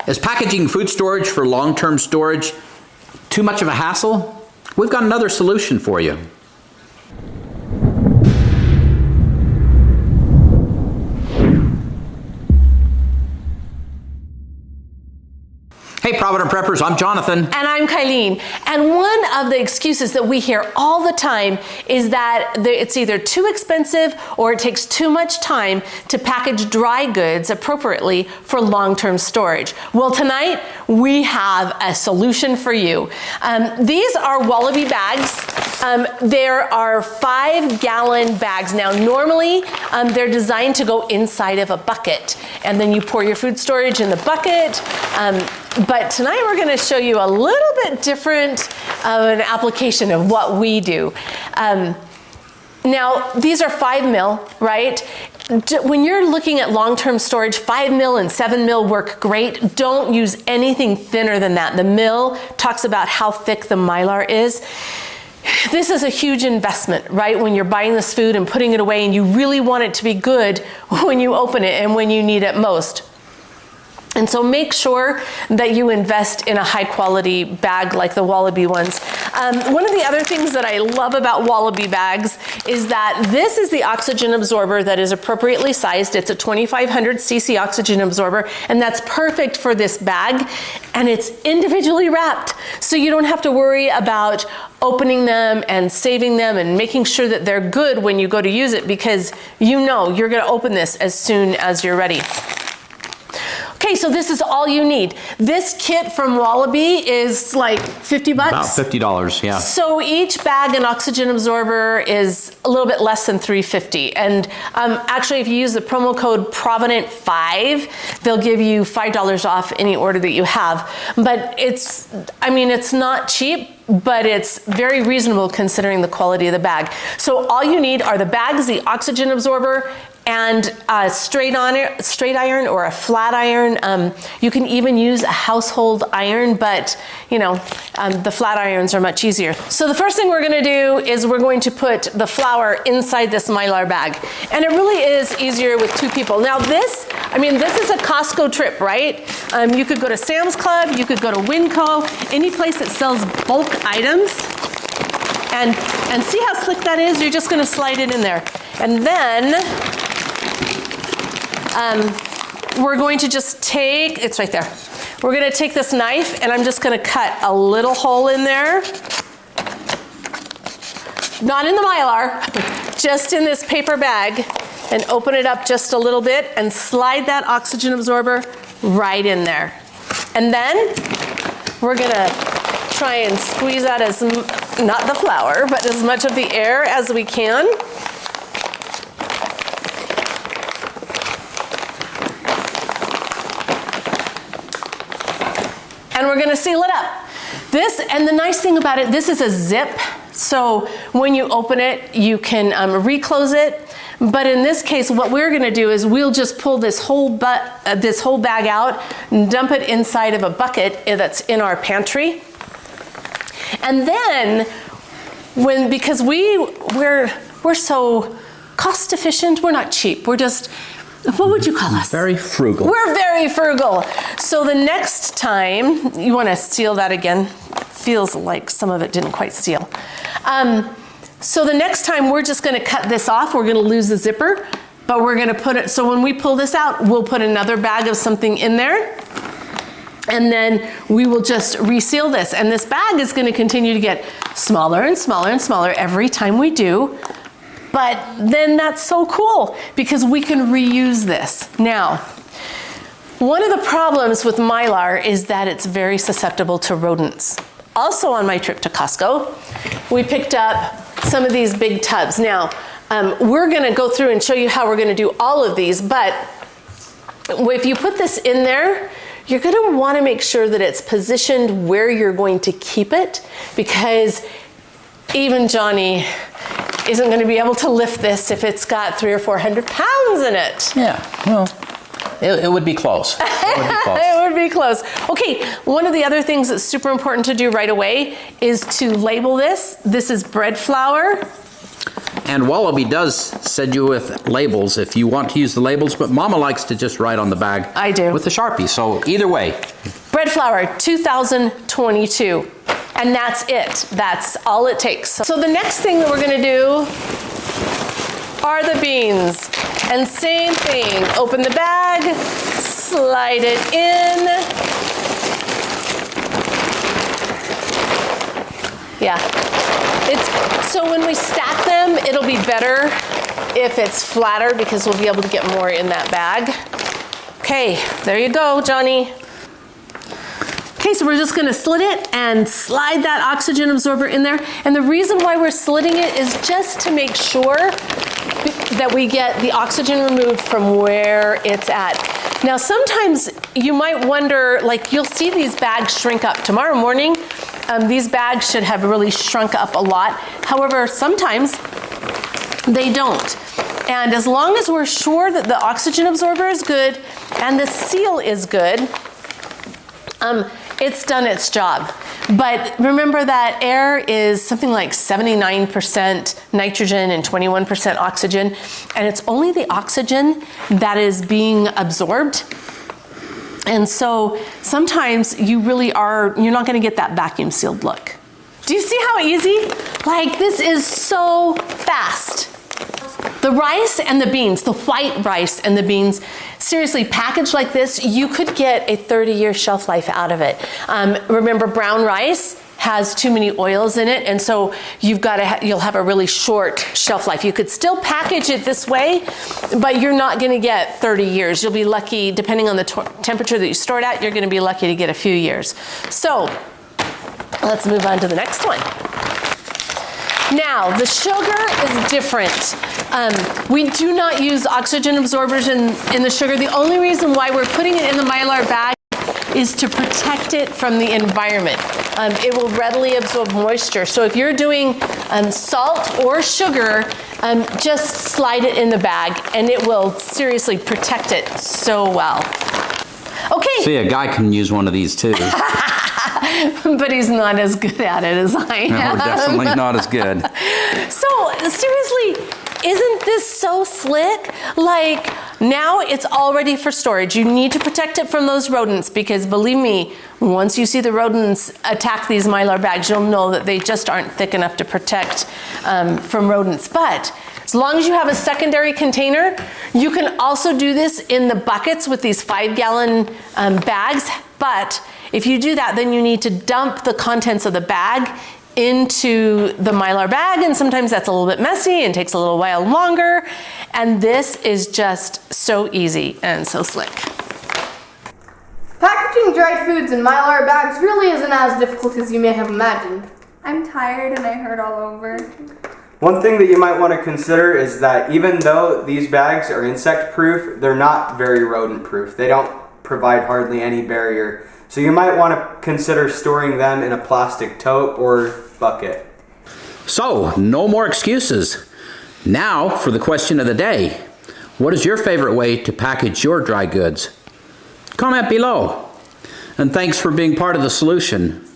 Is packaging food storage for long-term storage too much of a hassle? We've got another solution for you. Hey Provident Preppers, I'm Jonathan. And I'm Kylene. And one of the excuses that we hear all the time is that it's either too expensive or it takes too much time to package dry goods appropriately for long-term storage. Well, tonight we have a solution for you. These are Wallaby bags. There are 5-gallon bags. Now, normally they're designed to go inside of a bucket, and then you pour your food storage in the bucket. But tonight we're going to show you a little bit different of an application of what we do. Now, these are 5 mil, right? When you're looking at long-term storage, 5 mil and 7 mil work great. Don't use anything thinner than that. The mil talks about how thick the Mylar is. This is a huge investment, right? When you're buying this food and putting it away and you really want it to be good when you open it and when you need it most. And so make sure that you invest in a high quality bag like the Wallaby ones. One of the other things that I love about Wallaby bags is that this is the oxygen absorber that is appropriately sized. It's a 2500 cc oxygen absorber, and that's perfect for this bag. And it's individually wrapped, so you don't have to worry about opening them and saving them and making sure that they're good when you go to use it, because you know you're gonna open this as soon as you're ready. Okay, so this is all you need. This kit from Wallaby is like 50 bucks. About $50, yeah. So each bag and oxygen absorber is a little bit less than $3.50. And actually, if you use the promo code Provident5, they'll give you $5 off any order that you have. But it's not cheap, but it's very reasonable considering the quality of the bag. So all you need are the bags, the oxygen absorber, and a straight iron or a flat iron. You can even use a household iron, but you know, the flat irons are much easier. So the first thing we're gonna do is we're going to put the flour inside this Mylar bag. And it really is easier with 2 people. Now this is a Costco trip, right? You could go to Sam's Club, you could go to Winco, any place that sells bulk items. And see how slick that is? You're just gonna slide it in there. And then, we're going to just take, it's right there. We're gonna take this knife and I'm just gonna cut a little hole in there. Not in the Mylar, just in this paper bag, and open it up just a little bit and slide that oxygen absorber right in there. And then we're gonna try and squeeze out not the flour, but as much of the air as we can. And we're gonna seal it up. And the nice thing about it, this is a zip, so when you open it, you can reclose it. But in this case, what we're gonna do is we'll just pull this whole bag out and dump it inside of a bucket that's in our pantry. And then, because we're so cost efficient, we're not cheap, we're just, what would you call us? Very frugal. We're very frugal. So the next time, you want to seal that again. Feels like some of it didn't quite seal. So the next time we're just going to cut this off. We're going to lose the zipper, but we're going to put it, so when we pull this out, we'll put another bag of something in there. And then we will just reseal this. And this bag is going to continue to get smaller and smaller and smaller every time we do. But then that's so cool because we can reuse this. Now, one of the problems with Mylar is that it's very susceptible to rodents. Also on my trip to Costco, we picked up some of these big tubs. Now, we're gonna go through and show you how we're gonna do all of these, but if you put this in there, you're gonna wanna make sure that it's positioned where you're going to keep it, because even Johnny isn't going to be able to lift this if it's got 300 or 400 pounds in it. Yeah, well, it would be close. It would be close. It would be close. Okay, one of the other things that's super important to do right away is to label this. This is bread flour. And Wallaby does send you with labels if you want to use the labels, but Mama likes to just write on the bag. I do. With the Sharpie, so either way. Bread flour 2022. And that's it. That's all it takes. So the next thing that we're gonna do are the beans. And same thing, open the bag, slide it in. Yeah. So when we stack them, it'll be better if it's flatter because we'll be able to get more in that bag. Okay, there you go, Johnny. Okay, so we're just gonna slit it and slide that oxygen absorber in there. And the reason why we're slitting it is just to make sure that we get the oxygen removed from where it's at. Now, sometimes you might wonder, like you'll see these bags shrink up. Tomorrow morning, these bags should have really shrunk up a lot. However, sometimes they don't. And as long as we're sure that the oxygen absorber is good and the seal is good, it's done its job. But remember that air is something like 79% nitrogen and 21% oxygen, and it's only the oxygen that is being absorbed. And so sometimes you really are, you're not gonna get that vacuum sealed look. Do you see how easy? Like, this is so fast. The rice and the beans, the white rice and the beans, seriously, packaged like this, you could get a 30-year shelf life out of it. Remember, brown rice has too many oils in it, and so you'll have a really short shelf life. You could still package it this way, but you're not gonna get 30 years. You'll be lucky, depending on the temperature that you store it at, you're gonna be lucky to get a few years. So, let's move on to the next one. Now, the sugar is different. We do not use oxygen absorbers in the sugar. The only reason why we're putting it in the Mylar bag is to protect it from the environment. It will readily absorb moisture. So if you're doing salt or sugar, just slide it in the bag and it will seriously protect it so well. Okay. See, a guy can use one of these too. But he's not as good at it as I am. No, definitely not as good. So seriously, isn't this so slick? Like, now it's all ready for storage. You need to protect it from those rodents because believe me, once you see the rodents attack these Mylar bags, you'll know that they just aren't thick enough to protect from rodents. But as long as you have a secondary container, you can also do this in the buckets with these 5-gallon bags. But if you do that, then you need to dump the contents of the bag into the Mylar bag, and sometimes that's a little bit messy and takes a little while longer. And this is just so easy and so slick. Packaging dried foods in Mylar bags really isn't as difficult as you may have imagined. I'm tired and I hurt all over. One thing that you might want to consider is that even though these bags are insect proof, they're not very rodent proof. They don't provide hardly any barrier. So you might want to consider storing them in a plastic tote or bucket. So, no more excuses. Now for the question of the day. What is your favorite way to package your dry goods? Comment below. And thanks for being part of the solution.